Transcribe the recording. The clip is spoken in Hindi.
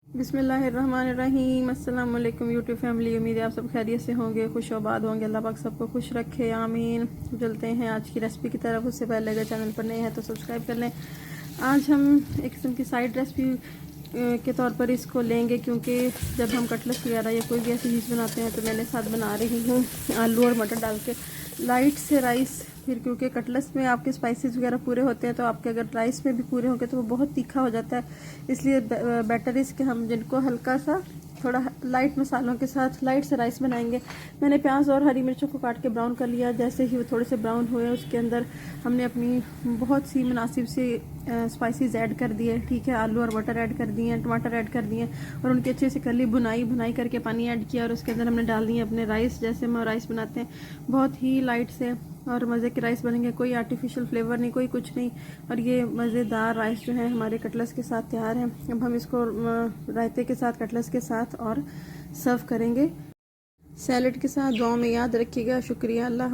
बिस्मिल्लाहिर्रहमानिर्रहीम। अस्सलाम वालेकुम यूट्यूब फैमिली। उम्मीद है आप सब खैरियत से होंगे, खुश आबाद होंगे। अल्लाह पाक सबको खुश रखे, आमीन। चलते हैं आज की रेसिपी की तरफ। उससे पहले अगर चैनल पर नए हैं तो सब्सक्राइब कर लें। आज हम एक किस्म की साइड रेसिपी के तौर पर इसको लेंगे, क्योंकि जब हम कटलेट वगैरह या कोई भी ऐसी चीज़ बनाते हैं तो मैंने साथ बना रही हूँ आलू और मटर डाल के लाइट से राइस। फिर क्योंकि कटलेट्स में आपके स्पाइसेस वगैरह पूरे होते हैं, तो आपके अगर राइस में भी पूरे होंगे तो वो बहुत तीखा हो जाता है। इसलिए बेटर इसके हम जिनको हल्का सा थोड़ा लाइट मसालों के साथ लाइट से राइस बनाएंगे। मैंने प्याज और हरी मिर्चों को काट के ब्राउन कर लिया। जैसे ही वो थोड़े से ब्राउन हुए, उसके अंदर हमने अपनी बहुत सी मुनासिब से स्पाइसेस ऐड कर दिए। ठीक है, आलू और मटर ऐड कर दिए, टमाटर ऐड कर दिए और उनकी अच्छे से कर ली भुनाई करके पानी ऐड किया और उसके अंदर हमने डाल दिए अपने राइस। जैसे हम राइस बनाते हैं, बहुत ही लाइट से और मज़े के राइस बनेंगे। कोई आर्टिफिशियल फ्लेवर नहीं, कोई कुछ नहीं। और ये मज़ेदार राइस जो है हमारे कटलेट्स के साथ तैयार है। अब हम इसको रायते के साथ, कटलेट्स के साथ और सर्व करेंगे सैलेड के साथ। दुआ में याद रखिएगा। शुक्रिया। अल्लाह।